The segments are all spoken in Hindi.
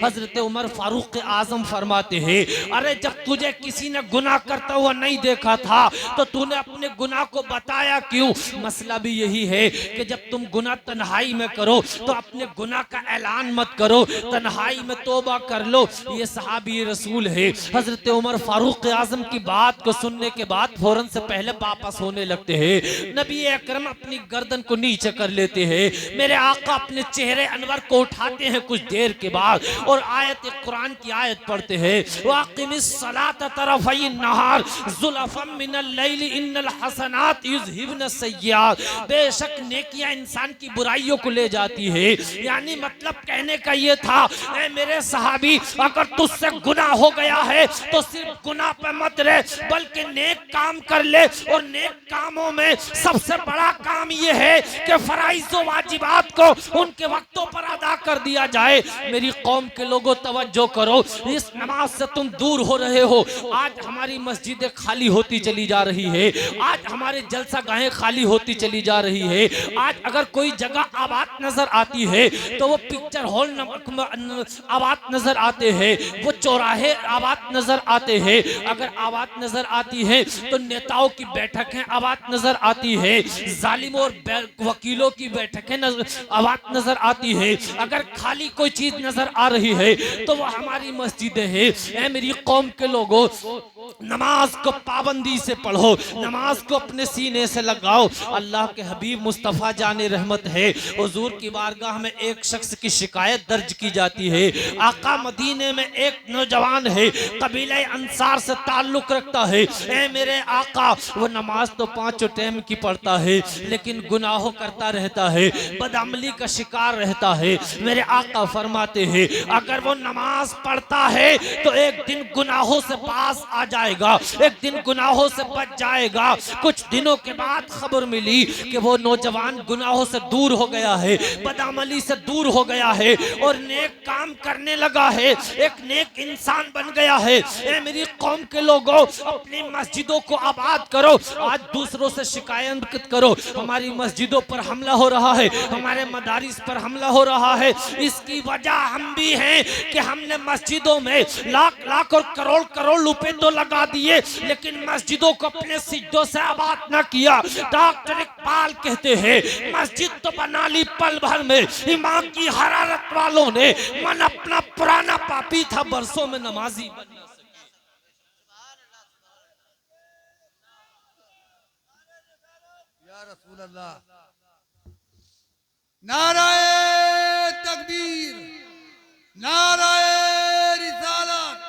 हजरत उमर फारूक आजम फरमाते हैं, अरे जब तुझे किसी ने गुनाह करता हुआ नहीं देखा था तो तूने अपने गुनाह को बताया क्यों? मसला भी यही है कि जब तुम गुनाह तन्हाई में करो तो अपने गुनाह का ऐलान मत करो, तन्हाई में तौबा कर लो। ये सहाबी रसूल है। हजरत उमर फारूक आजम की बात को सुनने के बाद फौरन से पहले वापस होने लगते हैं। नबी अकरम अपनी गर्दन को नीचे कर लेते हैं। मेरे आका अपने चेहरे अनवर को उठाते हैं कुछ देर के बाद और आयत कुरान की आयत पढ़ते हैं, वाक़िमिस सलात तरफ़ई नहार ज़ुलफ़म मिनल लैल इन्नल हसनात युज़हिबन सय्यात। बेशक नेकियां इंसान की बुराइयों को ले जाती है। यानी मतलब कहने का ये था, ऐ मेरे सहाबी, अगर तुझसे गुनाह हो गया है तो सिर्फ गुनाह पे मत रहे बल्कि नेक काम कर ले। और नेक कामों में सबसे बड़ा काम ये है कि फराइज़ व वाजिबात को उनके वक्तों पर अदा कर दिया जाए। मेरी कौम के लोगों तवज्जो करो, इस नमाज से तुम दूर हो रहे हो। आज हमारी मस्जिदें खाली होती चली जा रही है, आज हमारे जलसा गाहें खाली होती चली जा रही है। आज अगर कोई जगह आबाद नजर आती है तो वो पिक्चर हॉल आबाद नजर आते हैं, वो चौराहे आबाद नजर आते हैं। अगर आबाद नजर आती है तो नेताओं की बैठकें आबाद नजर आती है, जालिमों और वकीलों की बैठकें आबाद नजर आती है। अगर खाली कोई चीज नजर आ रही है तो वह हमारी मस्जिदें हैं। ऐ मेरी कौम के लोगों, नमाज को पाबंदी से पढ़ो, नमाज को अपने सीने से लगाओ। अल्लाह के हबीब मुस्तफ़ा जाने रहमत है, हुजूर की बारगाह में एक शख्स की शिकायत दर्ज की जाती है। आका मदीने में एक नौजवान है, कबीले अंसार से ताल्लुक रखता है। ऐ मेरे आका, वो नमाज तो 5 टाइम की पढ़ता है लेकिन गुनाहों करता रहता है, बदअमली का शिकार रहता है। मेरे आका फरमाते हैं, अगर वो नमाज पढ़ता है तो एक दिन गुनाहों से पास आ जाएगा, एक दिन गुनाहों से बच जाएगा। कुछ दिनों के बाद खबर मिली कि वो नौजवान गुनाहों से दूर हो गया है, बदअमली से दूर हो गया है और नेक काम करने लगा है, एक नेक इंसान बन गया है। ए मेरी कौम के लोगों, अपनी मस्जिदों को आबाद करो। आज दूसरों से शिकायत करो, हमारी मस्जिदों पर हमला हो रहा है, हमारे मदारिस पर हमला हो रहा है। इसकी वजह हम भी हैं कि हमने मस्जिदों में लाख लाख और करोड़ करोड़ रुपए तो लगा दिए लेकिन मस्जिदों को अपने सिजदों से आबाद ना किया। डॉक्टर इकबाल कहते हैं, मस्जिद तो बना ली पल भर में, इमाम की हरारत वालों ने मन अपना पुराना पापी था बरसों में नमाजी बनी। या रसूल अल्लाह, नाराए तकबीर, नाराए रिसालत।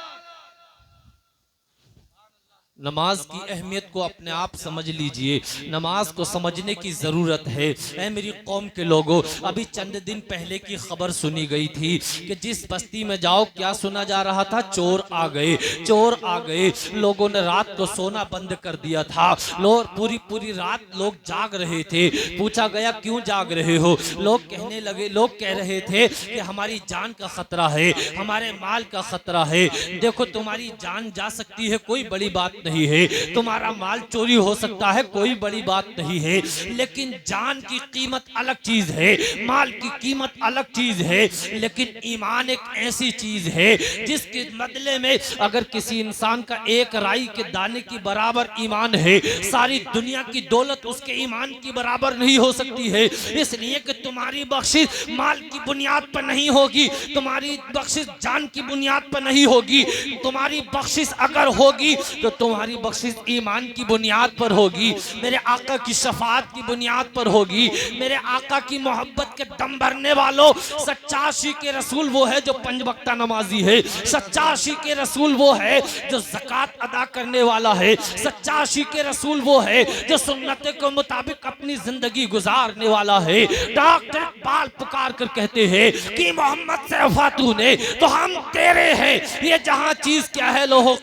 नमाज की अहमियत को अपने आप समझ लीजिए, नमाज को समझने की ज़रूरत है। ऐ मेरी कौम के लोगों, अभी चंद दिन पहले की खबर सुनी गई थी कि जिस बस्ती में जाओ क्या सुना जा रहा था, चोर आ गए, चोर आ गए। लोगों ने रात को सोना बंद कर दिया था, लोग पूरी रात लोग जाग रहे थे। पूछा गया क्यों जाग रहे हो? लोग कहने लगे, लोग कह रहे थे कि हमारी जान का खतरा है, हमारे माल का खतरा है। देखो तुम्हारी जान जा सकती है, कोई बड़ी बात नहीं है, तुम्हारा माल चोरी हो सकता है, कोई बड़ी बात नहीं है, लेकिन जान की कीमत अलग चीज है, माल की कीमत अलग चीज है। लेकिन ईमान एक ऐसी चीज है जिसके बदले में अगर किसी इंसान का एक राई के दाने की बराबर ईमान है, सारी दुनिया की दौलत उसके ईमान की बराबर नहीं हो सकती है। इसलिए कि तुम्हारी बख्शिश माल की बुनियाद पर नहीं होगी, तुम्हारी बख्शिश जान की बुनियाद पर नहीं होगी। तुम्हारी बख्शिश अगर होगी तो तुम्हारी बख्शिश ईमान की बुनियाद पर होगी, मेरे आका की शफाअत की बुनियाद पर होगी। मेरे आका की मोहब्बत के दम भरने वालों, सच्चा आशिक़ रसूल वो है जो 5 वक्ता नमाजी है, सच्चा आशिक़ रसूल वो है जो ज़कात अदा करने वाला है, सच्चा आशिक़ रसूल वो है जो सुन्नत के मुताबिक अपनी जिंदगी गुजारने वाला है। डॉक्टर इकबाल पुकार कर कहते हैं कि मोहम्मद से वफा तूने तो हम तेरे हैं, ये जहां चीज क्या है लोहो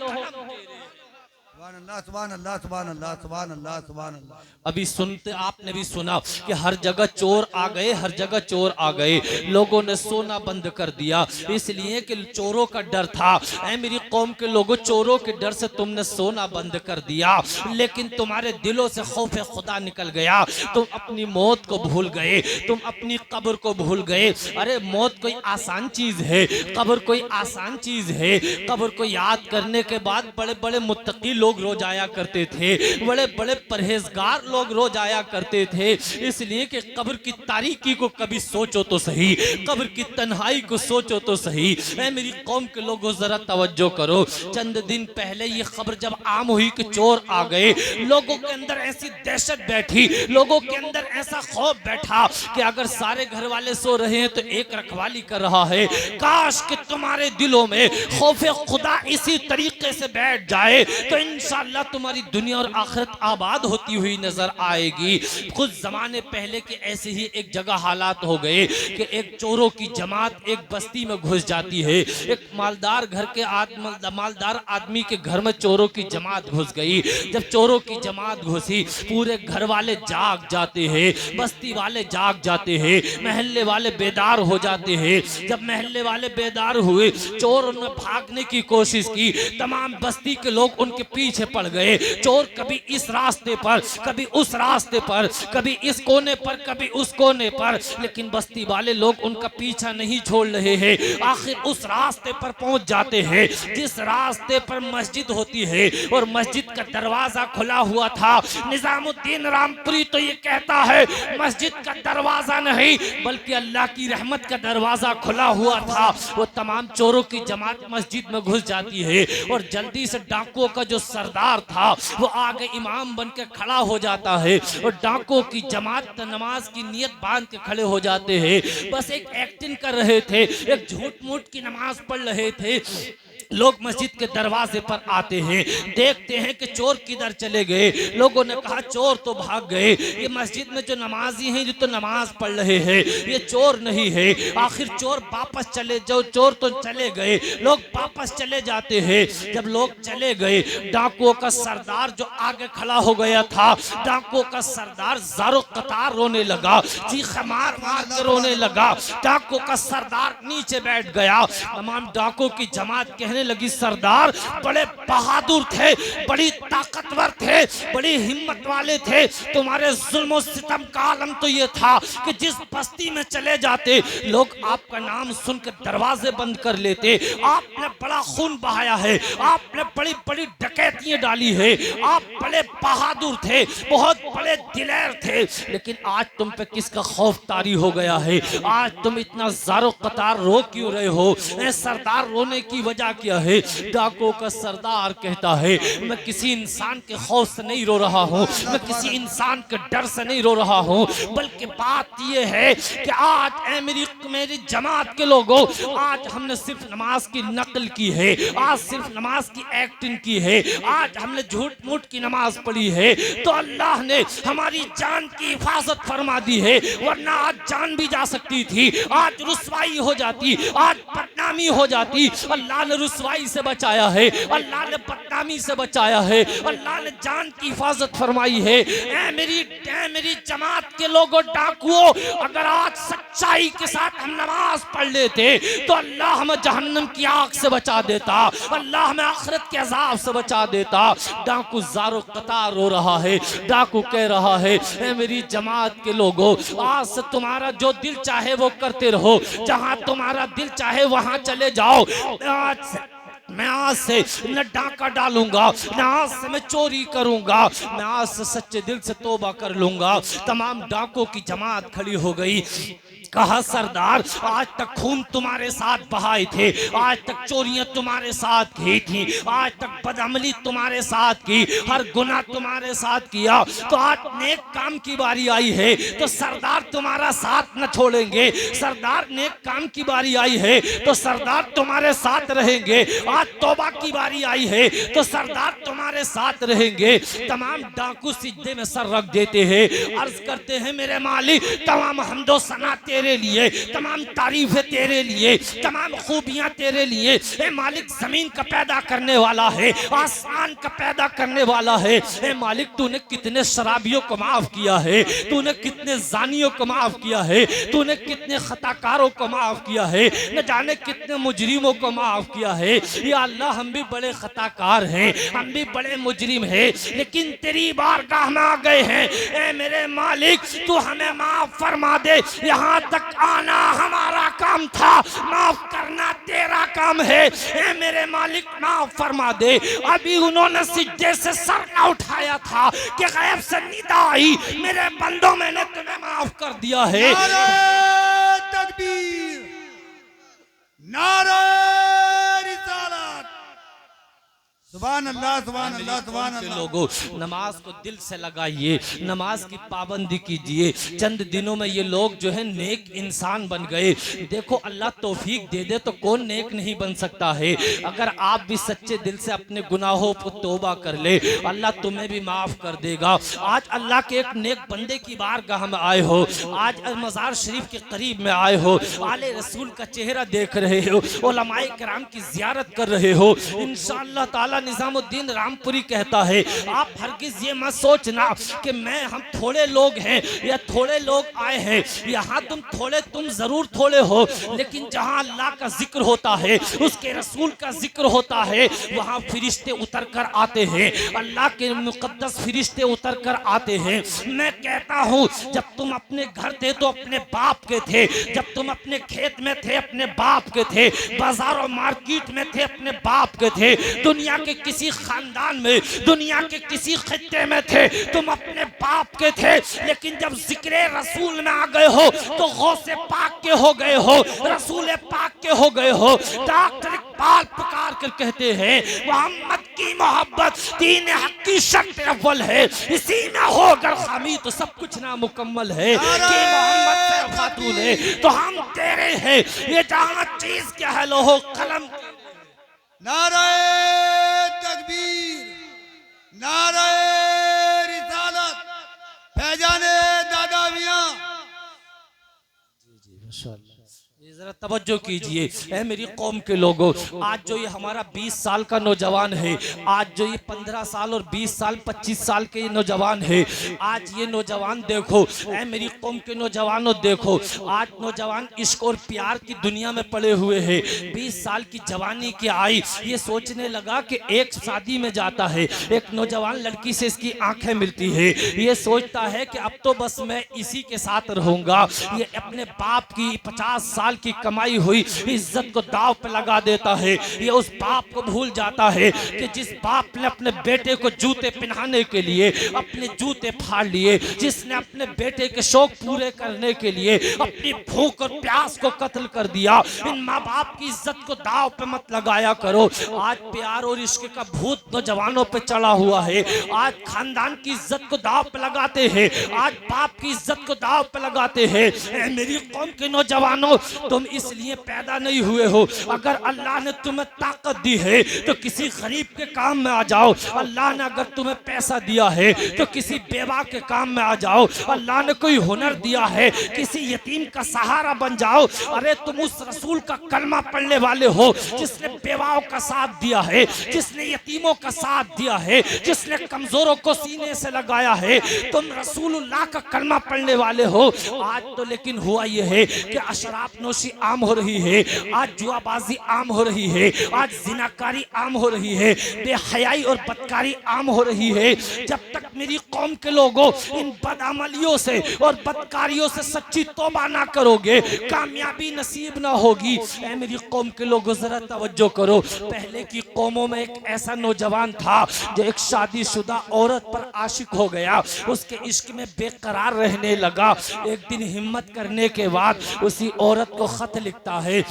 अल्लाह सुभान अल्लाह सुभान अल्लाह सुभान अल्लाह सुभान अल्लाह। अभी सुनते आपने भी सुना कि हर जगह चोर आ गए, हर जगह चोर आ गए। लोगों ने सोना बंद कर दिया इसलिए कि चोरों का डर था। ऐ मेरी कौम के लोगों, चोरों के डर से तुमने सोना बंद कर दिया, लेकिन तुम्हारे दिलों से खौफ खुदा निकल गया। तुम अपनी मौत को भूल गए, तुम अपनी कब्र को भूल गए। अरे मौत कोई आसान चीज है, कब्र कोई आसान चीज है। कब्र को याद करने के बाद बड़े बड़े मुत्तकी लोग रोज आया करते थे, बड़े बड़े परहेजगार लोग रोज आया करते थे। इसलिए कि कब्र की तारीकी को कभी सोचो तो सही, कब्र की तन्हाई को सोचो तो सही। ऐ मेरी कौम के लोगों जरा तवज्जो करो। चंद दिन पहले ये खबर जब आम हुई कि चोर आ गए, लोगों के अंदर ऐसी दहशत बैठी, लोगों के अंदर ऐसा खौफ बैठा कि अगर सारे घर वाले सो रहे हैं तो एक रखवाली कर रहा है। काश कि तुम्हारे दिलों में खौफ खुदा इसी तरीके से बैठ जाए तो इंशाअल्लाह तुम्हारी दुनिया और आखिरत आबाद होती हुई नजर आएगी। कुछ जमाने पहले के ऐसे ही एक जगह हालात हो गए कि एक चोरों की जमात एक बस्ती में घुस जाती है। एक मालदार घर के मालदार आदमी के घर में चोरों की जमात घुस गई। जब चोरों की जमात घुसी, पूरे घर वाले जाग जाते हैं, बस्ती वाले जाग जाते हैं, महल्ले वाले बेदार हो जाते हैं। जब महल्ले वाले बेदार हुए, चोर ने भागने की कोशिश की, तमाम बस्ती के लोग उनके पीछे पड़ गए। चोर कभी इस रास्ते पर, कभी उस रास्ते पर, कभी इस कोने पर, कभी उस कोने पर, लेकिन बस्ती वाले लोग उनका पीछा नहीं छोड़ रहे हैं। आखिर उस रास्ते पर पहुंच जाते हैं जिस रास्ते पर मस्जिद होती है, और मस्जिद का दरवाजा खुला हुआ था। निजामुद्दीन रामपुरी तो ये कहता है मस्जिद का दरवाजा नहीं बल्कि अल्लाह की रहमत का दरवाजा खुला हुआ था। वो तमाम चोरों की जमात मस्जिद में घुस जाती है और जल्दी से डाकुओं का जो सरदार था वो आगे इमाम बन के खड़ा हो जाता है और डाकुओं की जमात नमाज की नियत बांध के खड़े हो जाते हैं। बस एक एक्टिंग कर रहे थे, एक झूठ मूठ की नमाज पढ़ रहे थे। लोग मस्जिद के दरवाजे पर आते हैं, देखते हैं कि चोर किधर चले गए। लोगों ने कहा चोर तो भाग गए, ये मस्जिद में जो नमाजी हैं जो तो नमाज पढ़ रहे हैं, ये चोर नहीं है। आखिर चोर वापस चले जाओ, चोर तो चले गए। लोग वापस चले जाते हैं। जब लोग चले गए, डाकुओं का सरदार जो आगे खड़ा हो गया था, डाकुओं का सरदार ज़ारो कतार रोने लगा, चीख मार मार कर रोने लगा। डाकुओं का सरदार नीचे बैठ गया। तमाम डाकुओं की जमात कहने लगी सरदार बड़े बहादुर थे, बड़ी ताकतवर थे, बड़ी हिम्मत वाले थे। तुम्हारे जुल्म और सितम का आलम तो ये था कि जिस बस्ती में चले जाते लोग आपका नाम सुनकर दरवाजे बंद कर लेते। आपने बड़ा खून बहाया है, आपने बड़ी बड़ी डकैतियां डाली है, आप बड़े बहादुर थे, बहुत बड़े दिलेर थे। लेकिन आज तुम पे किसका खौफ तारी हो गया है? आज तुम इतना ज़ारो कतार रो क्यों रहे हो? सरदार रोने की वजह क्या है? डाकुओं का सरदार कहता है मैं किसी इंसान के खौफ से नहीं रो रहा हूँ, मैं किसी इंसान के डर से नहीं रो रहा हूँ, बल्कि बात यह है कि आज मेरी जमात के लोगों, आज हमने सिर्फ नमाज की नकल की है, आज सिर्फ नमाज की एक्टिंग की है, आज हमने झूठ मूठ की नमाज पढ़ी है, तो अल्लाह ने हमारी जान की हिफाजत फरमा दी है, वरना आज जान भी जा सकती थी, आज रुसवाई हो जाती, आज बदनामी हो जाती। अल्लाह ने रुसवाई से बचाया है, अल्लाह ने बदनामी से बचाया है, अल्लाह ने जान की हिफाजत फरमाई है। मेरी जमात के लोगों, डाकुओं, अगर आज सच्चाई के साथ हम नमाज पढ़ लेते तो अल्लाह हमें जहन्नम की आग से बचा देता, अल्लाह हमें आखिरत के अजाब से बचा देता। डाकू ज़ारो कतार रो रहा है, डाकू कह रहा है मेरी जमात के लोगों, आज से तुम्हारा जो दिल चाहे वो करते रहो, जहां तुम्हारा दिल चाहे वहां चले जाओ। मैं आज से न डाका डालूंगा, न आज से मैं चोरी करूंगा, मैं आज से सच्चे दिल से तौबा कर लूंगा। तमाम डाकों की जमात खड़ी हो गई। कहा सरदार आज तक खून तुम्हारे साथ बहाए थे, आज तक चोरियां तुम्हारे साथ की थी, आज तक बदअमली तुम्हारे साथ की, हर गुनाह तुम्हारे साथ किया, तो आज नेक काम की बारी आई है तो सरदार तुम्हारा साथ न छोड़ेंगे। सरदार नेक काम की बारी आई है तो सरदार तुम्हारे साथ रहेंगे। आज तौबा की बारी आई है तो सरदार तुम्हारे साथ रहेंगे। तमाम डाकू सिजदे में सर रख देते हैं, अर्ज करते हैं मेरे मालिक तमाम हम्दो सना तेरी तेरे लिए, तमाम तारीफें तेरे लिए, तमाम खूबियां तेरे लिए। ए मालिक, जमीन का पैदा करने वाला है, आसमान का पैदा करने वाला है। ए मालिक, तूने कितने शराबियों को माफ किया है, तूने कितने जानियों को माफ किया है, तूने कितने खताकारों को माफ किया है, न जाने कितने मुजरिमों को माफ किया है। या अल्लाह, हम भी बड़े खताकार हैं, हम भी बड़े मुजरिम हैं, लेकिन तेरी बारगाह में आ गए हैं। ए मेरे मालिक, तू हमें माफ फरमा दे। यहाँ तक आना हमारा काम था, माफ करना तेरा काम है। ए मेरे मालिक, माफ फरमा दे। अभी उन्होंने सिजदे से सर न उठाया था कि गैब से निदा आई, मेरे बंदों, मैंने तुम्हें माफ कर दिया है। नारे तकबीर, नारे रिसालत, सुभान अल्लाह, सुभान अल्लाह, सुभान अल्लाह। लोगों, नमाज को दिल से लगाइए, नमाज की पाबंदी कीजिए। चंद दिनों में ये लोग जो है नेक इंसान बन गए। देखो, अल्लाह तौफीक दे दे तो कौन नेक नहीं बन सकता है। अगर आप भी सच्चे दिल से अपने गुनाहों पर तौबा कर ले, अल्लाह तुम्हें भी माफ कर देगा। आज अल्लाह के एक नेक बंदे की बारगाह में आए हो, आज मज़ार शरीफ के करीब में आए हो, आले रसूल का चेहरा देख रहे हो, उलमाए किराम की ज़ियारत कर रहे हो। इंशाअल्लाह ताला निजामुद्दीन रामपुरी कहता है, आप हरगिज ये मत सोचना कि हम थोड़े लोग हैं या थोड़े लोग आए हैं। यहाँ तुम जरूर थोड़े हो, लेकिन जहाँ अल्लाह का जिक्र होता है, उसके रसूल का जिक्र होता है, वहाँ फरिश्ते उतर कर आते हैं, अल्लाह के मुकद्दस फरिश्ते उतर कर आते हैं। मैं कहता हूँ, जब तुम अपने घर थे तो अपने बाप के थे, जब तुम अपने खेत में थे अपने बाप के थे, बाजारों मार्केट में थे अपने बाप के थे, दुनिया के किसी खानदान में, दुनिया के किसी खित्ते में थे, तुम अपने बाप के थे। लेकिन जब जिक्र रसूल में आ गए हो तो गौसे पाक के हो गए हो, रसूल पाक के हो गए हो। डॉक्टर इकबाल पुकार कर कहते हैं, मोहम्मद की मोहब्बत दीन हक की शर्त अव्वल है, इसी में हो अगर खामी तो सब कुछ नामुकम्मल है। कि मोहम्मद से खातून है तो हम तेरे हैं, ये जहाँ चीज क्या है, लोहो कलम। नारे तकबीर, नारे रिसालत, फैजाने दादा मियां। जरा तवज्जो कीजिए, ऐ मेरी कौम के लोगों, आज जो ये हमारा 20 साल का नौजवान है, आज जो ये 15 साल और 20 साल 25 साल के नौजवान है, आज ये नौजवान देखो, ऐ मेरी कौम के नौजवानों देखो, आज नौजवान इश्क और प्यार की दुनिया में पड़े हुए हैं। 20 साल की जवानी की आई, ये सोचने लगा कि एक शादी में जाता है, एक नौजवान लड़की से इसकी आंखें मिलती है, ये सोचता है कि अब तो बस मैं इसी के साथ रहूंगा। ये अपने बाप की 50 साल की कमाई हुई इज्जत को दाव पे लगा देता है। ये उस बाप को भूल जाता है कि जिस बाप ने अपने बेटे को जूते पहनाने के लिए अपने जूते फाड़ लिए, जिसने अपने बेटे के शौक पूरे करने के लिए अपनी भूख और प्यास को कत्ल कर दिया। इन माँ बाप की इज्जत को दाव पे मत लगाया करो। आज प्यार और इश्क का भूत नौजवानों पे चढ़ा हुआ है। आज खानदान की इज्जत को दाव पे लगाते हैं, आज बाप की इज्जत को दाव पे लगाते हैं। मेरी कौम के नौजवानों, तुम इसलिए पैदा नहीं हुए हो। अगर अल्लाह ने तुम्हें ताकत दी है तो किसी गरीब के काम में आ जाओ। अल्लाह ने अगर तुम्हें पैसा दिया है तो किसी बेवा के काम में आ जाओ। अल्लाह ने कोई हुनर दिया है, किसी यतीम का सहारा बन जाओ। अरे तुम उस रसूल का कलमा पढ़ने वाले हो जिसने बेवाओं का साथ दिया है, जिसने यतीमों का साथ दिया है, जिसने कमजोरों को सीने से लगाया है। तुम रसूलुल्लाह का कलमा पढ़ने वाले हो। आज तो लेकिन हुआ यह है कि शराब नोशी आम हो रही है, आज जुआबाजी आम हो रही है, आज जिनाकारी आम हो रही है, बेहयाई और बदकारी आम हो रही है। जब तक मेरी कौम के लोगों इन बदअमलियों से और बदकारियों से सच्ची तौबा ना करोगे, कामयाबी नसीब ना होगी। ऐ मेरी कौम के लोगों, जरा तवज्जो करो। पहले की कौमों में एक ऐसा नौजवान था जो एक शादीशुदा औरत पर आशिक हो गया, उसके इश्क में बेकरार रहने लगा। एक दिन हिम्मत करने के बाद उसी औरत को खत लिखता है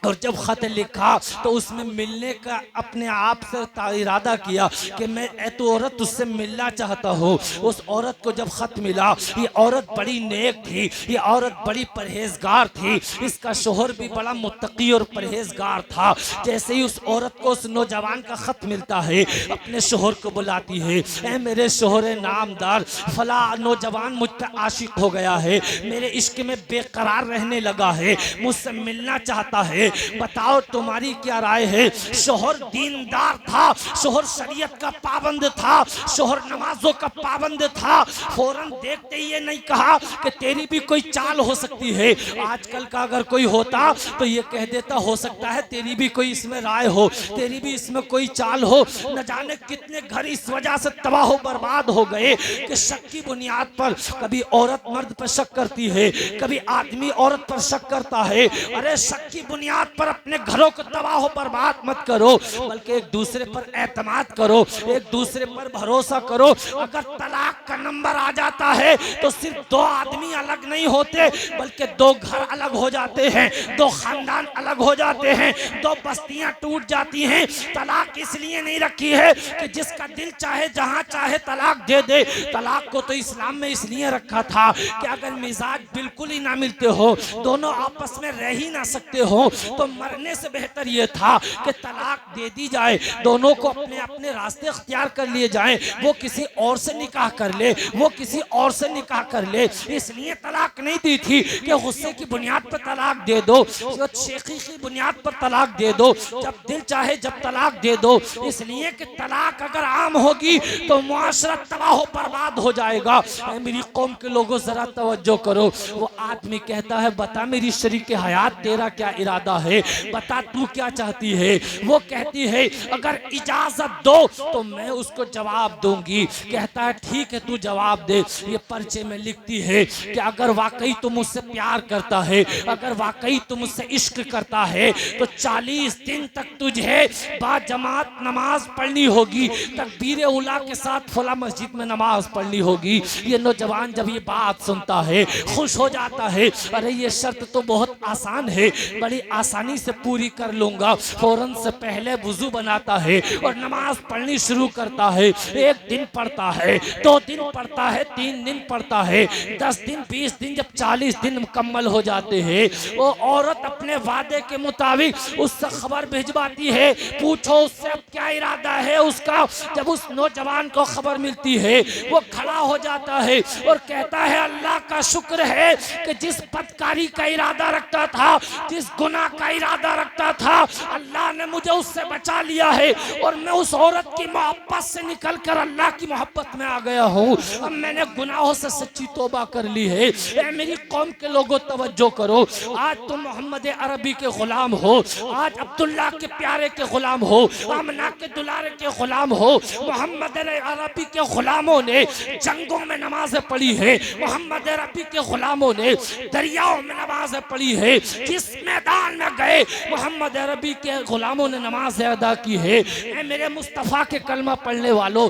और जब खत लिखा तो उसमें मिलने का अपने आप से इरादा किया कि मैं तो औरत उससे मिलना चाहता हूँ। उस औरत को जब खत मिला, ये औरत बड़ी नेक थी, ये औरत बड़ी परहेजगार थी, इसका शोहर भी बड़ा मुत्तकी और परहेजगार था। जैसे ही उस औरत को उस नौजवान का खत मिलता है, अपने शोहर को बुलाती है, ऐ मेरे शोहर नामदार, फला नौजवान मुझ पर आशिक हो गया है, मेरे इश्क में बेकरार रहने लगा है, मुझसे मिलना चाहता है, बताओ तुम्हारी क्या राय है। शोहर दीनदार था, शोहर शरीयत का पाबंद था, शोहर नमाजों का पाबंद था। फौरन देखते ही ये नहीं कहा कि तेरी भी कोई चाल हो सकती है। आजकल का अगर कोई होता तो ये कह देता हो सकता है तेरी भी कोई इसमें राय हो, तेरी भी इसमें कोई चाल हो। न जाने कितने घर इस वजह से तबाह हो बर्बाद हो गए कि शक की बुनियाद पर कभी औरत मर्द पर शक करती है, कभी आदमी औरत पर शक करता है। अरे शक की बुनियाद पर अपने घरों को तबाह हो बर्बाद मत करो, बल्कि एक दूसरे पर एतमाद करो, एक दूसरे पर भरोसा करो। अगर तलाक का नंबर आ जाता है तो सिर्फ दो आदमी अलग नहीं होते, बल्कि दो घर अलग हो जाते हैं, दो खानदान अलग हो जाते हैं, दो बस्तियां टूट जाती हैं। तलाक इसलिए नहीं रखी है कि जिसका दिल चाहे जहां चाहे तलाक दे दे। तलाक को तो इस्लाम में इसलिए रखा था कि अगर मिजाज बिल्कुल ही ना मिलते हो, दोनों आपस में रह ही ना सकते हो, तो मरने से बेहतर ये था कि तलाक दे दी जाए, दोनों को अपने अपने रास्ते अख्तियार कर लिए जाएं। वो किसी और से निकाह कर ले, वो किसी और से निकाह कर ले, इसलिए तलाक नहीं दी थी कि गुस्से की बुनियाद पर तलाक दे दो, शेखी की बुनियाद पर तलाक दे दो, जब दिल चाहे जब तलाक दे दो। इसलिए कि तलाक अगर आम होगी तो मुआशरा तबाह बर्बाद हो जाएगा। मेरी कौम के लोगों जरा तवज्जो करो। वो आदमी कहता है बता मेरी शरीके हयात तेरा क्या इरादा है, बता तू क्या चाहती है। वो कहती है अगर इजाजत दो तो मैं उसको जवाब दूंगी। कहता है ठीक है तू जवाब दे। ये पर्चे में लिखती है कि अगर वाकई तू मुझसे प्यार करता है, अगर वाकई तू मुझसे इश्क करता है तो 40 दिन तक तुझे बाजमात नमाज पढ़नी होगी, तकबीर उला के साथ फला मस्जिद में नमाज पढ़नी होगी। ये नौजवान जब ये बात सुनता है खुश हो जाता है। अरे ये शर्त तो बहुत आसान है, बड़ी आसानी से पूरी कर लूंगा। फौरन से पहले वुजू बनाता है और नमाज पढ़नी शुरू करता है। 1 दिन पढ़ता है, 2 दिन पढ़ता है, 3 दिन पढ़ता है, 10 दिन 20 दिन, जब 40 दिन मुकम्मल हो जाते हैं वो औरत अपने वादे के मुताबिक उससे खबर भिजवाती है। पूछो उससे अब क्या इरादा है उसका। जब उस नौजवान को खबर मिलती है वो खड़ा हो जाता है और कहता है अल्लाह का शुक्र है कि जिस बदकारी का इरादा रखता था, जिस गुनाह का इरादा रखता था, अल्लाह ने मुझे उससे बचा लिया है और मैं उस औरत की मोहब्बत से निकलकर अल्लाह की मोहब्बत में आ गया हूँ। अब मैंने गुनाहों से सच्ची तौबा कर ली है। ए मेरी कौम के लोगों तवज्जो करो। आज तुम मोहम्मद अरबी के गुलाम हो, आज अब्दुल्ला के प्यारे के गुलाम हो, आमना के दुलारे के गुलाम हो। मोहम्मद अरबी के गुलामों ने जंगों में नमाजें पढ़ी है, मोहम्मद अरबी के गुलामों ने दरियाओं में नमाजें पढ़ी है। जिस मैदान में गए मोहम्मद अरबी के गुलामों ने नमाज अदा की है। ए मेरे मुस्तफ़ा के कलमा पढ़ने वालों,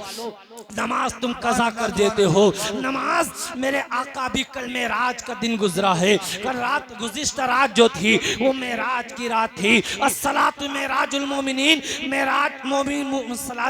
नमाज तुम कज़ा कर देते हो। नमाज मेरे आका भी कल मेराज का दिन गुजरा है। कल रात गुज़िश्ता रात जो थी वो मेराज की रात थी। अस्सलातु मेराजुल मोमिनीन, मेराज मोमिन,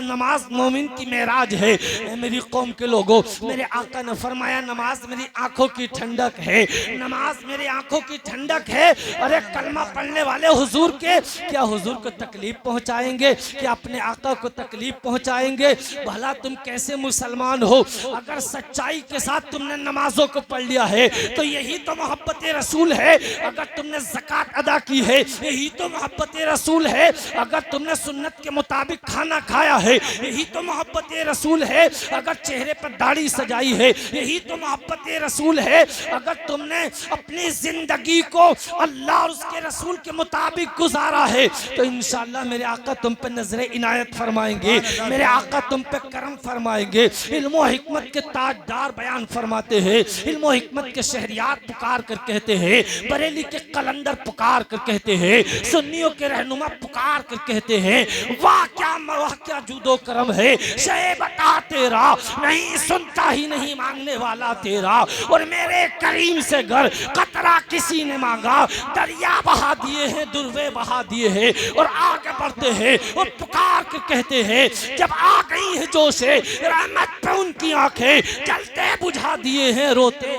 नमाज मोमिन की मेराज है। मेरी कौम के लोगों, मेरे आका ने फरमाया नमाज मेरी आंखों की ठंडक है, नमाज मेरी आंखों की ठंडक है। अरे कलमा पढ़ने वाले हुजूर के, क्या हुजूर को तकलीफ पहुंचाएंगे, क्या अपने आका को तकलीफ पहुंचाएंगे? भला तुम कैसे मुसलमान हो? अगर सच्चाई के साथ तुमने नमाजों को पढ़ लिया है तो यही तो मोहब्बत रसूल है। अगर तुमने ज़कात अदा की है यही तो मोहब्बत रसूल है। अगर तुमने सुन्नत के मुताबिक खाना खाया है यही तो मोहब्बत रसूल है। अगर चेहरे पर दाढ़ी सजाई है यही तो मोहब्बत रसूल है। अगर तुमने अपनी जिंदगी को अल्लाह और उसके रसूल के मुताबिक गुजारा है तो इंशाअल्लाह मेरे आका तुम पे नजर इनायत फरमाएंगे, मेरे आका तुम पे करम फरमाएंगे। फरमाएंगे। इल्म हिकमत के ताजदार बयान फरमाते हैं, इल्म हिकमत के शहरियात पुकार कर कहते हैं, बरेली के कलंदर पुकार कर कहते हैं, सुन्नियों के रहनुमा पुकार कर कहते हैं, वाह क्या जूदो करम है शे बता तेरा, नहीं सुनता ही नहीं मांगने वाला तेरा। और मेरे करीम से घर कतरा किसी ने मांगा, दरिया बहा दिए हैं, दुर्वे बहा दिए हैं और आगे बढ़ते हैं और पुकार के कहते हैं, जब आ गई है जोशे रहमत पे उनकी आंखें जलते बुझा दिए हैं रोते।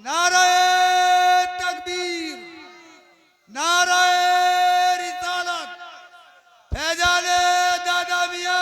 नाराए तकबीर, नाराए रिसालत, फैजाने दादा मियां।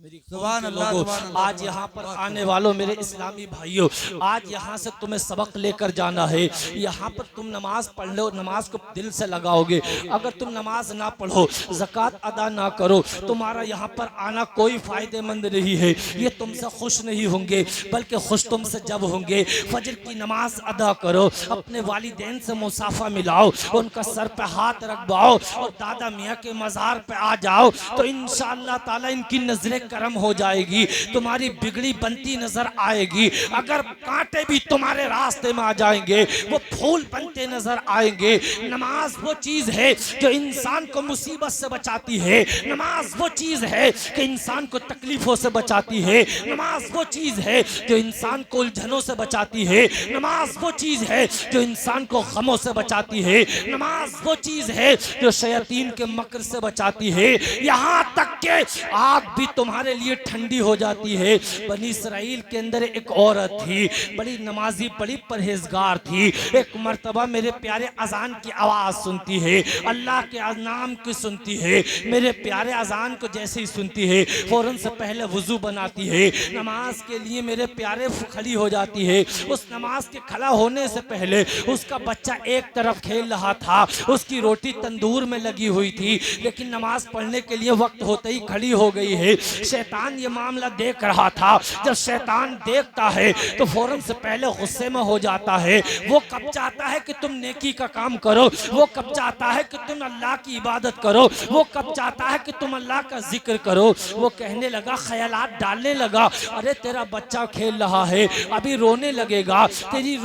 मेरी सुभान अल्लाह, लोगों, सुभान अल्लाह, आज यहाँ पर आने वालों मेरे इस्लामी भाइयों, आज यहाँ से तुम्हें सबक लेकर जाना है। यहाँ पर तुम नमाज पढ़ लो, नमाज को दिल से लगाओगे। अगर तुम नमाज ना पढ़ो, ज़कात अदा ना करो, तुम्हारा यहाँ पर आना कोई फायदेमंद नहीं है। ये तुमसे खुश नहीं होंगे, बल्कि खुश तुमसे जब होंगे फजर की नमाज अदा करो, अपने वालिदैन से मुसाफा मिलाओ, उनका सर पे हाथ रखवाओ और दादा मियाँ के मज़ार पे आ जाओ, तो इंशाअल्लाह ताला इनकी नजरें करम हो जाएगी, तुम्हारी बिगड़ी बनती नजर आएगी। अगर कांटे भी तुम्हारे रास्ते में आ जाएंगे, वो फूल बनते नजर आएंगे। नमाज वो चीज है जो इंसान को मुसीबत से बचाती है, नमाज वो चीज है कि इंसान को तकलीफों से बचाती है, नमाज वो चीज है जो इंसान को उलझनों से बचाती है, नमाज वो चीज है जो इंसान को गमों से बचाती है, नमाज वो चीज है जो शैतान के मकर से बचाती है। यहाँ तक के आग भी तुम्हारे लिए ठंडी हो जाती है। बनी इसराइल के अंदर एक औरत थी, बड़ी नमाजी, बड़ी परहेजगार थी। एक मर्तबा मेरे प्यारे अजान की आवाज सुनती है, अल्लाह के नाम की सुनती है, मेरे प्यारे अजान को जैसे ही सुनती है फौरन से पहले वुजू बनाती है, नमाज के लिए मेरे प्यारे खड़ी हो जाती है। उस नमाज के खड़ा होने से पहले उसका बच्चा एक तरफ खेल रहा था, उसकी रोटी तंदूर में लगी हुई थी, लेकिन नमाज पढ़ने के लिए वक्त होते ही खड़ी हो गई है। शैतान ये मामला देख रहा था। जब शैतान देखता है तो फौरन से पहले गुस्से में हो जाता है। वो कब चाहता है कि तुम नेकी का काम करो, वो कब चाहता है कि तुम अल्लाह की इबादत करो, वो कब चाहता है कि तुम अल्लाह का जिक्र करो। वो कहने लगा, ख्यालात डालने लगा, अरे तेरा बच्चा खेल रहा है, अभी रोने लगेगा, तेरी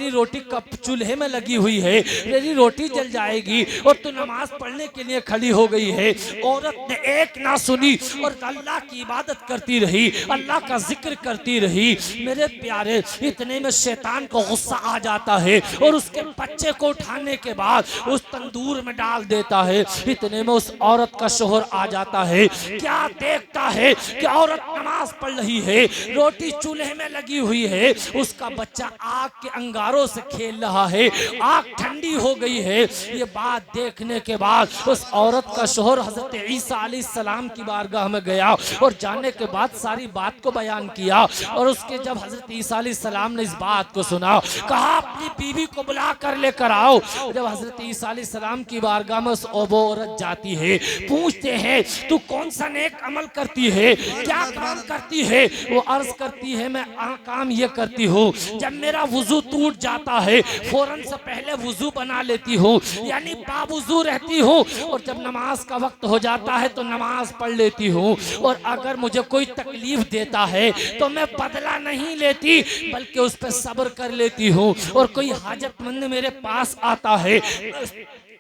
रोटी कब चूल्हे में लगी हुई है, तेरी रोटी जल जाएगी और तू नमाज पढ़ने के लिए खड़ी हो गई है। औरत ने एक ना सुनी और अल्लाह की इबादत करती रही, अल्लाह का जिक्र करती रही। मेरे प्यारे, इतने में शैतान को गुस्सा आ जाता है और उसके बच्चे को उठाने के बाद उस तंदूर में डाल देता है। इतने में उस औरत का शोहर आ जाता है। क्या देखता है कि औरत नमाज पढ़ रही है, रोटी चूल्हे में लगी हुई है, उसका बच्चा आग के अंगारों से खेल रहा है, आग ठंडी हो गई है। ये बात देखने के बाद उस औरत का शोहर हजरत ईसा अलैहिस्सलाम की बारगाह में गया और जाने के बाद सारी बात को बयान किया। और उसके जब हजरत ईसा अलैहिस्सलाम ने इस बात को सुना, कहा अपनी बीवी को बुला कर लेकर आओ। जब हजरत ईसा अलैहिस्सलाम की बारगाह में उस औरत जाती है, पूछते हैं तू कौन सा नेक अमल करती है, क्या काम करती है। वो अर्ज करती है, मैं काम ये करती हूँ, जब मेरा वुजू टूट जाता है फौरन से पहले वुजू बना लेती हूँ, यानी बावुजू रहती हूँ, और जब नमाज का वक्त हो जाता है तो नमाज पढ़ लेती हूँ। और अगर मुझे कोई तकलीफ देता है तो मैं बदला नहीं लेती, बल्कि उस पर सब्र कर लेती हूँ। और कोई हाजतमंद मेरे पास आता है,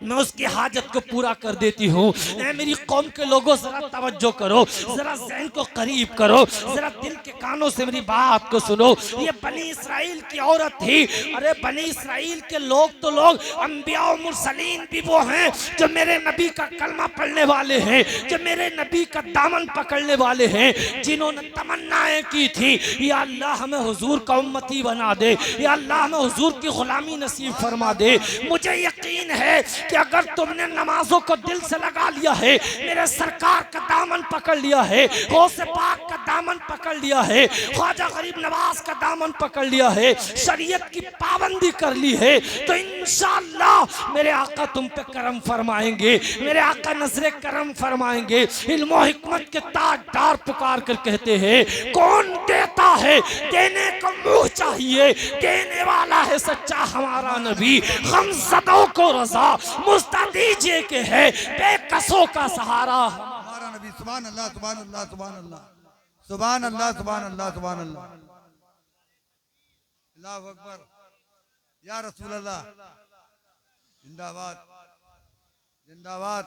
मैं उसकी हाजत को पूरा कर देती हूँ। मेरी कौम के लोगों, जरा तवज्जो करो, जरा ज़हन को करीब करो, जरा दिल के कानों से मेरी बात को सुनो। ये बनी इसराइल की औरत थी। अरे बनी इसराइल के लोग तो लोग, अंबिया और मुरसलीन भी वो हैं जो मेरे नबी का कलमा पढ़ने वाले हैं, जो मेरे नबी का दामन पकड़ने वाले हैं, जिन्होंने तमन्नाएं की थी, या अल्लाह हमें हुजूर का उम्मती बना दे, या अल्लाह हमें हुजूर की गुलामी नसीब फरमा दे। मुझे यकीन है कि अगर तुमने नमाजों को दिल से लगा लिया है, मेरे सरकार का दामन पकड़ लिया है, गौसे पाक का दामन पकड़ लिया है, ख्वाजा गरीब नवाज का दामन पकड़ लिया है, शरीयत की पाबंदी कर ली है, तो इंशाअल्लाह मेरे आका तुम पे करम फरमाएंगे, मेरे आका नजरे करम फरमाएंगे। इल्म हिकमत के ताजदार पुकार कर कहते हैं, कौन देता है, देने को मुंह चाहिए, देने वाला है सच्चा हमारा नबी। गमज़दों को रज़ा मुस्ता दीजिए के है बेकसों का सहारा। हमारा नबी सुभान अल्लाह सुभान अल्लाह सुभान अल्लाह सुभान अल्लाह सुभान अल्लाह सुभान अल्लाह अल्लाहु अकबर या रसूल अल्लाह जिंदाबाद जिंदाबाद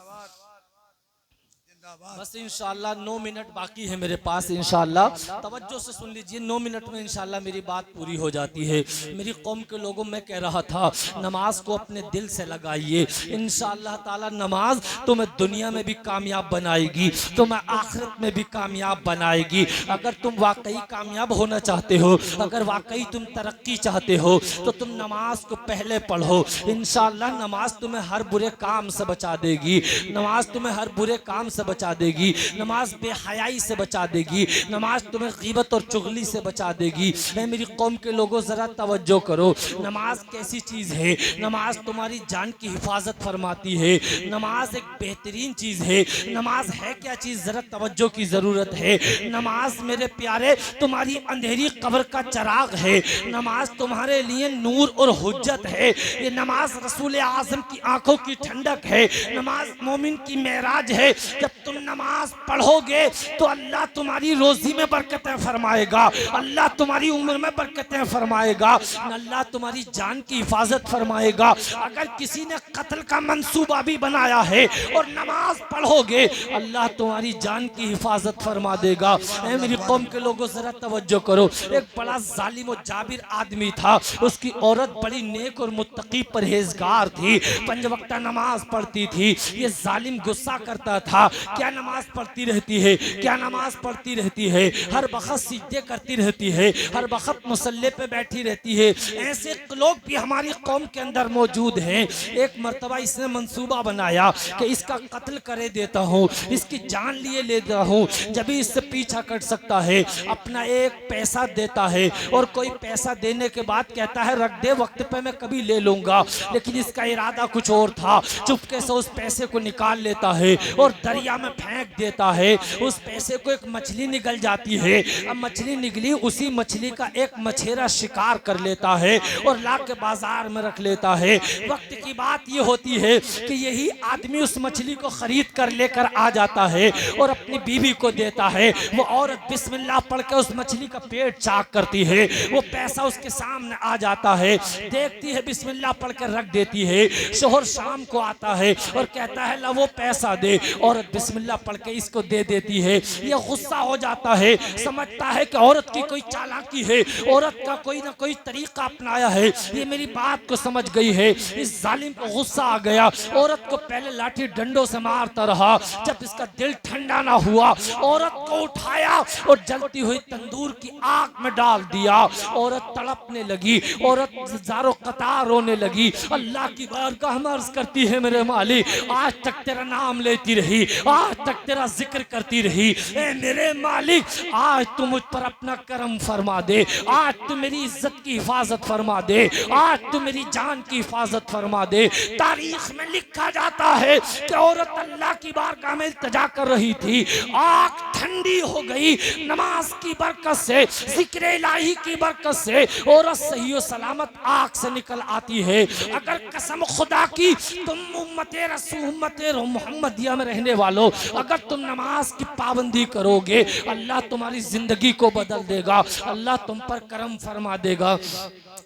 जिंदाबाद। बस इंशाल्लाह 9 मिनट बाकी है मेरे पास। इंशाल्लाह तवज्जो से सुन लीजिए, 9 मिनट में इंशाल्लाह मेरी बात पूरी हो जाती है। मेरी कौम के लोगों में कह रहा था नमाज को अपने दिल से लगाइए। इंशाल्लाह ताला नमाज तुम्हें दुनिया में भी कामयाब बनाएगी, तुम्हें आखिरत में भी कामयाब बनाएगी। अगर तुम वाकई कामयाब होना चाहते हो, अगर वाकई तुम तरक्की चाहते हो तो तुम नमाज को पहले पढ़ो। इंशाल्लाह नमाज तुम्हें हर बुरे काम से बचा देगी, नमाज तुम्हें हर बुरे काम से बचा देगी, नमाज बेहयाई से बचा देगी, नमाज तुम्हें गीबत और चुगली से बचा देगी। ऐ मेरी कौम के लोगों जरा तवज्जो करो, नमाज कैसी चीज है। नमाज तुम्हारी जान की हिफाजत फरमाती है, नमाज एक बेहतरीन चीज है। नमाज है क्या चीज, जरा तवज्जो की जरूरत है। नमाज मेरे प्यारे तुम्हारी अंधेरी कब्र का चराग है, नमाज तुम्हारे लिए नूर और हुज्जत है। ये नमाज रसूल आजम की आंखों की ठंडक है, नमाज मोमिन की मेराज है। जब तुम नमाज पढ़ोगे तो अल्लाह तुम्हारी रोजी में बरकतें फरमाएगा, अल्लाह तुम्हारी उम्र में बरकतें फरमाएगा, अल्लाह तुम्हारी जान की हिफाजत फरमाएगा। अगर किसी ने कत्ल का मंसूबा भी बनाया है और नमाज पढ़ोगे अल्लाह तुम्हारी जान की हिफाजत फरमा देगा। ऐ मेरी कौम के लोगों जरा तवज्जो करो, एक बड़ा जालिम और जाबिर आदमी था, उसकी औरत बड़ी नेक और मुत्तकी परहेजगार थी, 5 वक्त नमाज पढ़ती थी। ये जालिम गुस्सा करता था, क्या नमाज पढ़ती रहती है, क्या नमाज पढ़ती रहती है, हर वक्त सिजदे करती रहती है, हर वक्त मुसल्ले पे बैठी रहती है। ऐसे लोग भी हमारी कौम के अंदर मौजूद हैं। एक मर्तबा इसने मंसूबा बनाया कि इसका कत्ल करे देता हूँ, इसकी जान लिए लेता हूँ, जब भी इससे पीछा कर सकता है। अपना एक पैसा देता है और कोई पैसा देने के बाद कहता है रख दे, वक्त पे मैं कभी ले लूंगा। लेकिन इसका इरादा कुछ और था, चुपके से उस पैसे को निकाल लेता है और दरिया में फेंक देता है। उस पैसे को एक मछली निकल जाती है, अब मछली निकली, उसी मछली का एक मछेरा शिकार कर लेता है और ला के बाजार में रख लेता है। वक्त की बात ये होती है कि यही आदमी उस मछली को खरीद कर लेकर आ जाता है और अपनी बीवी को देता है। वो औरत बिस्मिल्लाह पढ़ के उस मछली का पेट चाक करती है, वो पैसा उसके सामने आ जाता है, देखती है, बिस्मिल्लाह पढ़ कर रख देती है। शोहर शाम को आता है और कहता है ला वो पैसा दे, औरत बिस्मिल्लाह पढ़ के इसको दे देती है। ये गुस्सा हो जाता है, समझता है कि औरत की कोई चालाकी है, औरत का कोई ना कोई तरीका अपनाया है, ये मेरी बात को समझ गई है। इस जालिम को गुस्सा आ गया, औरत को पहले लाठी डंडों से मारता रहा। जब इसका दिल ठंडा ना हुआ, औरत को उठाया और जलती हुई तंदूर की आग में डाल दिया। औरत तड़पने लगी, औरत ज़ारो कतार रोने लगी। अल्लाह की बारगाह में अर्ज़ करती है मेरे मालिक, आज तक तेरा नाम लेती रही, आज तक तेरा जिक्र करती रही, ए मेरे मालिक आज तू मुझ पर अपना करम फरमा दे, आज तू मेरी इज्जत की हिफाजत फरमा दे, आज तू मेरी जान की हिफाजत फरमा दे। तारीख में लिखा जाता है कि औरत अल्लाह की बारगाह में इल्तिजा कर रही थी, आग ठंडी हो गई, नमाज की बरकत से, जिक्र इलाही की बरकत से औरत सही और सलामत आग से निकल आती है। अगर कसम खुदा की तुम उम्मते रसूल उम्मते मोहम्मदिया में रहने वालों, अगर तुम नमाज की पाबंदी करोगे अल्लाह तुम्हारी जिंदगी को बदल देगा, अल्लाह तुम पर करम फरमा देगा।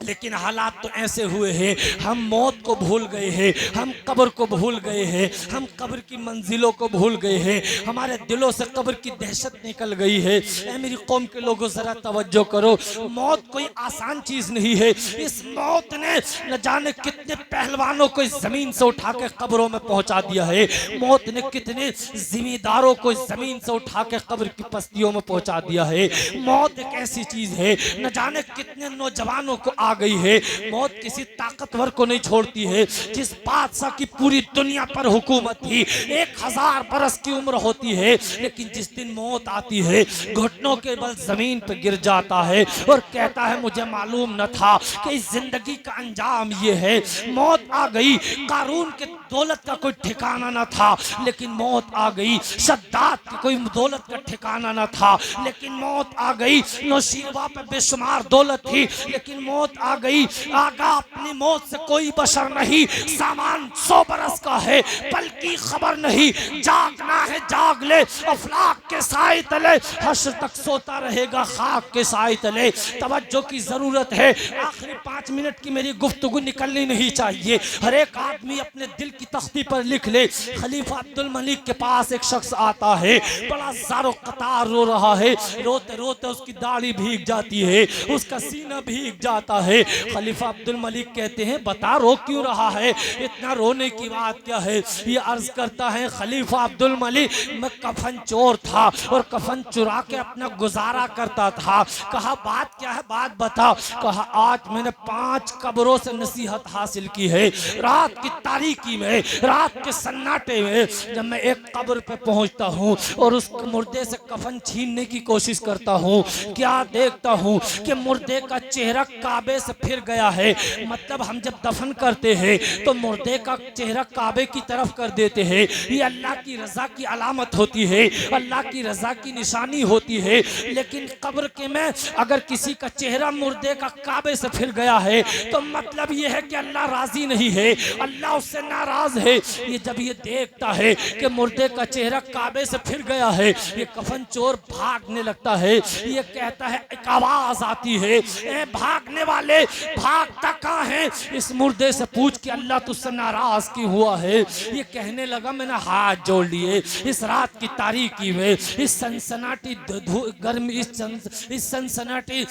लेकिन हालात तो ऐसे हुए हैं, हम मौत को भूल गए हैं, हम कब्र को भूल गए हैं, हम कब्र की मंजिलों को भूल गए हैं, हमारे दिलों से कब्र की दहशत निकल गई है। ऐ मेरी कौम के लोगों जरा तवज्जो करो, मौत कोई आसान चीज नहीं है। इस मौत ने न जाने कितने पहलवानों को इस जमीन से उठा के कब्रों में पहुंचा दिया है, मौत ने कितने जिम्मेदारों को इस जमीन से उठा के कब्र की पस्तियों में पहुंचा दिया है। मौत एक ऐसी चीज है, न जाने कितने नौजवानों को आ गई है। मौत किसी ताकतवर को नहीं छोड़ती है। जिस बादशाह की पूरी दुनिया पर हुकूमत थी, 1000 बरस की उम्र होती है, लेकिन जिस दिन मौत आती है घुटनों के बल जमीन पर गिर जाता है और कहता है मुझे मालूम न था कि इस जिंदगी का अंजाम ये है। मौत आ गई, कारून के दौलत का कोई ठिकाना न था, लेकिन मौत आ गई। शद्दाद की कोई दौलत का ठिकाना न था, लेकिन मौत आ गई। नौशीरवाह पे बेशुमार दौलत थी, लेकिन मौत आ गई, आगा अपनी मौत से कोई बशर नहीं, सामान 100 बरस का है बल्कि खबर नहीं, जागना है जाग ले, अफलाक के साए तले, हश्र तक सोता रहेगा खाक के साए तले। तवज्जो की जरूरत है, आखिरी 5 मिनट की मेरी गुफ्तगू निकलनी नहीं चाहिए। हर एक आदमी अपने दिल की तख्ती पर लिख ले। खलीफा अब्दुल मलिक के पास एक शख्स आता है, बड़ा ज़ारो कतार रो रहा है, रोते रोते उसकी दाढ़ी भीग जाती है, उसका सीना भीग जाता है। खलीफा अब्दुल मलिक कहते हैं बता रो क्यों रहा है, इतना रोने की बात क्या है। ये अर्ज करता है खलीफा अब्दुल मलिक, मैं कफन चोर था और कफन चुरा के अपना गुजारा करता था। कहा बात क्या है, बात बता। कहा आज मैंने 5 कब्रों से नसीहत हासिल की है। रात की तारीकी में, रात के सन्नाटे में जब मैं एक कब्र पे पहुंचता हूं और उस मुर्दे से कफन छीनने की कोशिश करता हूं, क्या देखता हूं कि मुर्दे का चेहरा काबे से फिर गया है। मतलब हम जब दफन करते हैं तो मुर्दे का चेहरा काबे की तरफ कर देते हैं। ये अल्लाह की रजा की अलामत होती है, अल्लाह की रजा की निशानी होती है। लेकिन कब्र के में अगर किसी का चेहरा मुर्दे का काबे से फिर गया है तो मतलब ये है कि अल्लाह राजी नहीं है, अल्लाह उससे नाराज है। ये जब ये देखता है कि मुर्दे का चेहरा काबे से फिर गया है, ये कफन चोर भागने लगता है। ये कहता है, एक आवाज आती है, ए भागने वाले भागता कहाँ है, इस मुर्दे से पूछ के अल्लाह तुझसे नाराज क्यों हुआ है। ये कहने लगा मैंने हाथ जोड़ लिए, इस रात की तारीकी में, इस सनसनाटी गर्मी, इस सनसनाटी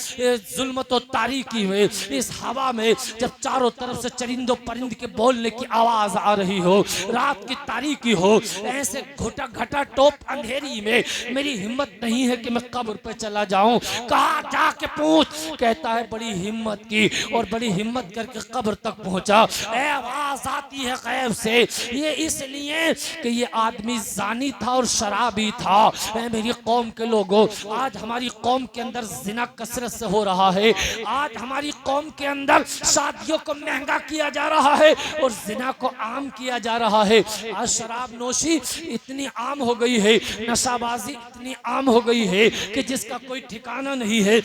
जुल्मत और तारीकी में, इस हवा में जब चारों तरफ से चरिंदों परिंद के बोलने की आवाज आ रही हो, रात की तारीकी हो, ऐसे घुटा घटा टोप अंधेरी में मेरी हिम्मत नहीं है कि मैं कब्र पे चला जाऊं। कहा जाके पूछ। कहता है बड़ी हिम्मत की और बड़ी हिम्मत करके कब्र तक पहुंचा। आवाज आती है गैब से, ये इसलिए कि ये आदमी जानी था और शराबी था। मेरी कौम के लोगों, आज हमारी कौम के अंदर जिना कसरत से हो रहा है, आज हमारी कौम के अंदर शादियों को महंगा किया जा रहा है और जिना को आम किया जा रहा है। आज शराब नोशी इतनी आम हो गई है, नशाबाजी इतनी आम हो गई है कि जिसका कोई ठिकाना नहीं है।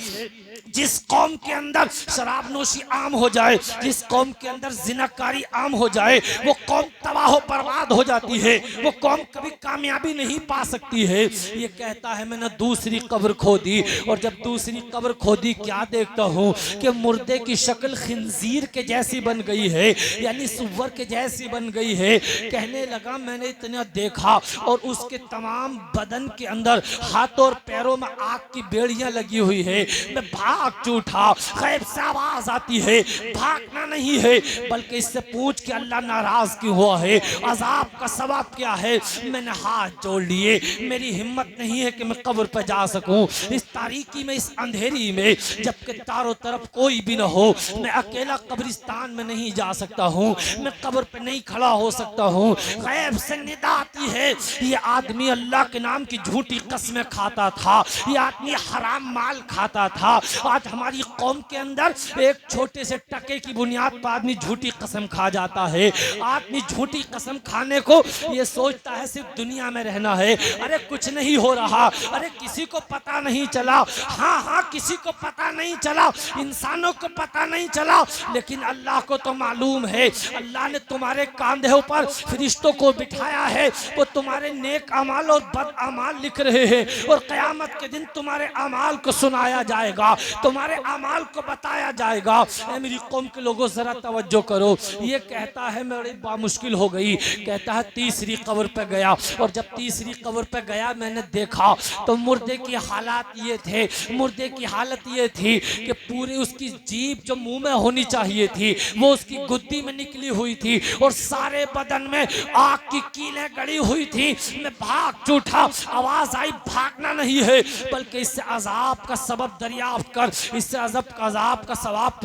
जिस कौम के अंदर शराब नोशी आम हो जाए, जिस कौम के अंदर जिनाकारी आम हो जाए, वो कौम तबाह बर्बाद हो जाती है, वो कौम कभी कामयाबी नहीं पा सकती है। ये कहता है मैंने दूसरी कब्र खोदी और जब दूसरी कब्र खोदी क्या देखता हूँ कि मुर्दे की शक्ल खिंजीर के जैसी बन गई है, यानी सुअर के जैसी बन गई है। कहने लगा मैंने इतना देखा और उसके तमाम बदन के अंदर हाथों और पैरों में आग की बेड़ियां लगी हुई है। मैं भाग उठा, गैब से आवाज आती है, भागना नहीं है बल्कि इससे पूछ के अल्लाह नाराज क्यों हुआ है, अजाब का सवाब क्या है। मैंने हाथ जोड़ लिए, मेरी हिम्मत नहीं है कि मैं कब्र पर जा सकूं। इस तारीकी में, इस अंधेरी में, जबकि चारों तरफ कोई भी ना हो, मैं अकेला कब्रिस्तान में नहीं जा सकता हूं, मैं कब्र पे नहीं खड़ा हो सकता हूं। गैब से निदा आती है, ये आदमी अल्लाह के नाम की झूठी कसमें खाता था, ये आदमी हराम माल खाता था। आज हमारी कौम के अंदर एक छोटे से टके की बुनियाद पर आदमी झूठी कसम खा जाता है। आदमी झूठी कसम खाने को ये सोचता है सिर्फ दुनिया में रहना है। अरे कुछ नहीं हो रहा, अरे किसी को पता नहीं चला। हाँ किसी को पता नहीं चला, इंसानों को पता नहीं चला, लेकिन अल्लाह को तो मालूम है। अल्लाह ने तुम्हारे कांधे ऊपर फरिश्तों को बिठाया है, वो तुम्हारे नेक अमाल और बद अमाल लिख रहे हैं और क़यामत के दिन तुम्हारे अमाल को सुनाया जाएगा, तुम्हारे अमाल को बताया जाएगा। मेरी कौम के लोगों जरा तवज्जो करो। ये कहता है बड़ी बामुश्किल हो गई। कहता है तीसरी कब्र पे गया और जब तीसरी कब्र पे गया मैंने देखा तो मुर्दे की हालात ये थे, मुर्दे की हालत ये थी कि पूरी उसकी जीभ जो मुंह में होनी चाहिए थी वो उसकी गुद्दी में निकली हुई थी और सारे बदन में आग की कीलें गड़ी हुई थी। मैं भाग उठा, आवाज आई भागना नहीं है बल्कि इससे अजाब का सबब दरियाफ्त कर, इससे अजाब का सवाब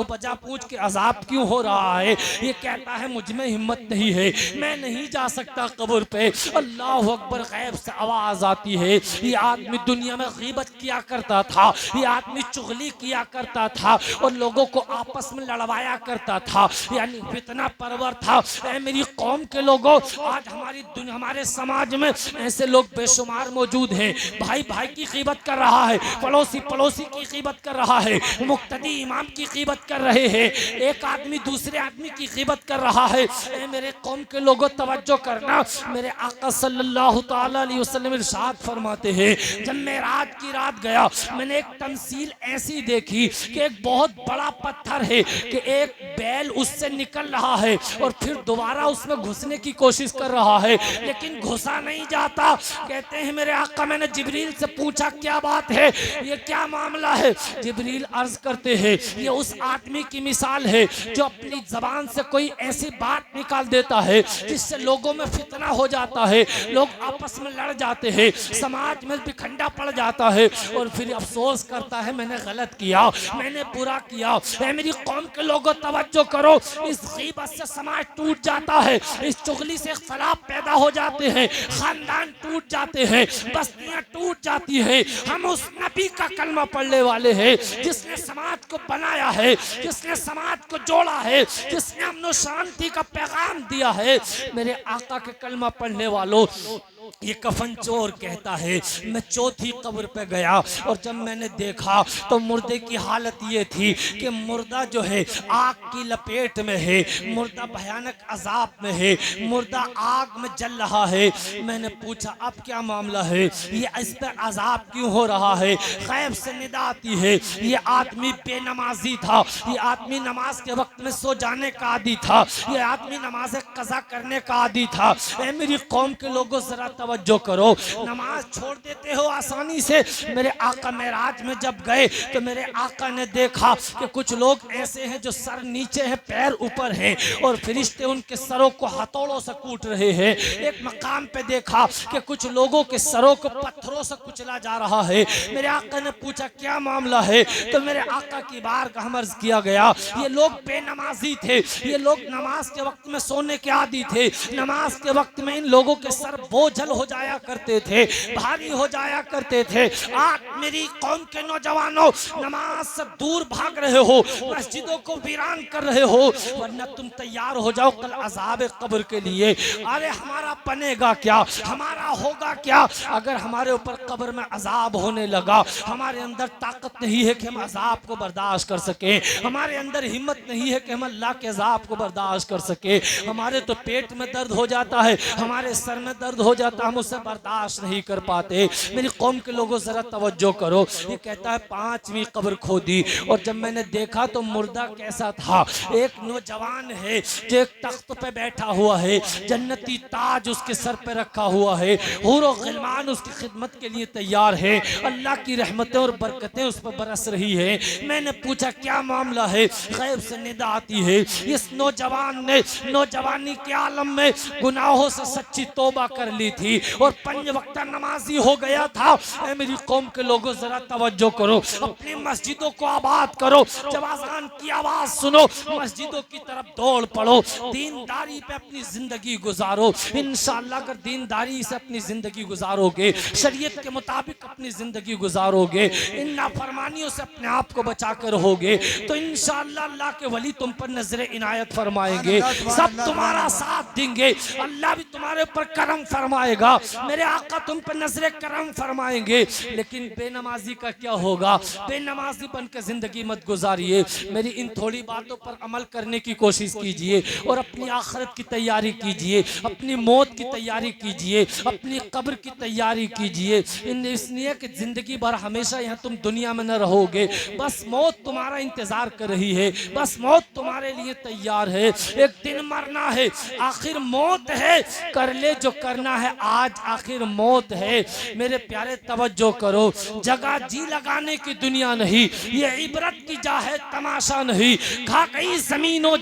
बजा पूछ के अजाब क्यों हो रहा है। ये कहता है मुझ में हिम्मत नहीं है, मैं नहीं जा सकता कब्र पे। अल्लाह अकबर, गैब से आवाज आती है। ये आदमी दुनिया में गीबत किया करता था, ये आदमी चुगली किया करता था और लोगों को आपस में लड़वाया करता था, यानी फितना परवर था। मेरी कौम के लोगों, आज हमारे समाज में ऐसे लोग बेशुमार मौजूद हैं। भाई भाई की गीबत कर रहा है, पड़ोसी पड़ोसी की ग़ीबत कर रहा है, मुक्तदी इमाम की ग़ीबत कर रहे हैं, एक आदमी दूसरे आदमी की ग़ीबत कर रहा है। ए मेरे कौम के लोगों तवज्जो करना, मेरे आका सल्लल्लाहु ताला अलैहि वसल्लम इरशाद फरमाते हैं, जब मैं रात की रात गया मैंने एक तमसील ऐसी देखी कि एक बहुत बड़ा पत्थर है कि एक बैल उससे निकल रहा है और फिर दोबारा उसमें घुसने की कोशिश कर रहा है, लेकिन घुसा नहीं जाता। कहते हैं मेरे आका, मैंने जिब्रील से पूछा क्या बात है, ये क्या मामला है। जिब्रील अर्ज करते हैं ये उस आदमी की मिसाल है जो अपनी जबान से कोई ऐसी बात निकाल देता है जिससे लोगों में फितना हो जाता है, लोग आपस में लड़ जाते हैं, समाज में बिखंडा पड़ जाता है और फिर अफसोस करता है मैंने गलत किया, मैंने बुरा किया। ऐ मेरी कौम के लोगों तवज्जो करो, इस गीबत से समाज टूट जाता है, इस चुगली से इख्तलाफ पैदा हो जाते हैं, खानदान टूट जाते हैं, बस्तियां टूट जाती हैं। हम उस नबी का कलमा पढ़ने वाले हैं जिसने समाज को बनाया है, जिसने समाज को जोड़ा है, जिसने अमन शांति का पैगाम दिया है। मेरे आका के कलमा पढ़ने वालों, ये कफन चोर कहता है मैं चौथी कब्र पे गया और जब मैंने देखा तो मुर्दे की हालत ये थी कि मुर्दा जो है आग की लपेट में है, मुर्दा भयानक अजाब में है, मुर्दा आग में जल रहा है। मैंने पूछा अब क्या मामला है, ये इस पर अजाब क्यों हो रहा है। गैब से निदा आती है ये आदमी बेनमाजी था, ये आदमी नमाज के वक्त में सो जाने का आदी था, ये आदमी नमाज कज़ा करने का आदी था। ऐ मेरी कौम के लोगों जरा तवज्जो करो, नमाज छोड़ देते हो आसानी से। मेरे आका मेराज में जब गए तो मेरे आका ने देखा कि कुछ लोग ऐसे हैं जो सर नीचे है पैर ऊपर है और फरिश्ते उनके सरों को हथौड़ों से कूट रहे हैं। एक मकाम पे देखा कि कुछ लोगों के सरों को पत्थरों से कुचला जा रहा है। मेरे आका ने पूछा क्या मामला है, तो मेरे आका की बारगाह में अर्ज किया गया ये लोग बेनमाजी थे, ये लोग नमाज के वक्त में सोने के आदी थे, नमाज के वक्त में इन लोगों के सर बोझल हो जाया करते थे, भारी हो जाया करते थे। आज मेरी कौम के नौजवानों नमाज से दूर भाग रहे हो, मस्जिदों को वीरान कर रहे हो, वरना तुम तैयार हो जाओ कल अज़ाब कब्र के लिए। अरे हमारा बनेगा क्या, हमारा होगा क्या अगर हमारे ऊपर कब्र में अज़ाब होने लगा। हमारे अंदर ताकत नहीं है कि हम अज़ाब को बर्दाश्त कर सके, हमारे अंदर हिम्मत नहीं है कि हम अल्लाह के अज़ाब को बर्दाश्त कर सके। हमारे तो पेट में दर्द हो जाता है, हमारे सर में दर्द हो जाता, हम उसे बर्दाश्त नहीं कर पाते। मेरी कौम के लोगों जरा तवज्जो करो, ये कहता है पांचवी कब्र खोदी और जब मैंने देखा तो मुर्दा कैसा था, एक नौजवान है जो एक तख्त पे बैठा हुआ है, जन्नती ताज उसके सर पे रखा हुआ है, हूर और गिलमान उसकी खिदमत के लिए तैयार है, अल्लाह की रहमतें और बरकतें उस पर बरस रही है। मैंने पूछा क्या मामला है, गैब से निदा आती है इस नौजवान ने नौजवानी के आलम में गुनाहों से सच्ची तौबा कर ली थी और 5 वक्त नमाजी हो गया था। ऐ मेरी कौम के लोगों जरा तवज्जो करो, अपनी मस्जिदों को आबाद करो, जब अज़ान की आवाज सुनो मस्जिदों की तरफ दौड़ पड़ो, दीनदारी पे अपनी जिंदगी गुजारो। इंशाअल्लाह अगर दीनदारी से अपनी जिंदगी गुजारोगे, शरीयत के मुताबिक अपनी जिंदगी गुजारोगे, इन नाफरमानियों से अपने आप को बचा कर रहोगे तो इंशाअल्लाह अल्लाह के वली तुम पर नजर इनायत फरमाएंगे, सब तुम्हारा साथ देंगे, अल्लाह भी तुम्हारे ऊपर करम फरमाएगा, मेरे आका तुम पर नजर करम फरमाएंगे। लेकिन बेनमाजी का क्या होगा, बेनमाजी बनकर जिंदगी मत गुजारिए। मेरी इन थोड़ी बातों पर अमल करने की कोशिश कीजिए और अपनी आखिरत की तैयारी कीजिए, अपनी मौत की तैयारी कीजिए, अपनी कब्र की तैयारी कीजिए। इसलिए कि जिंदगी भर हमेशा यहाँ तुम दुनिया में न रहोगे, बस मौत तुम्हारा इंतजार कर रही है, बस मौत तुम्हारे लिए तैयार है। एक दिन मरना है, आखिर मौत है, कर ले जो करना है, आज आखिर मौत है। मेरे प्यारे तवज्जो करो, जगह जी लगाने की दुनिया नहीं, ये इबरत की जा है, तमाशा नहीं। खा गई जमीनों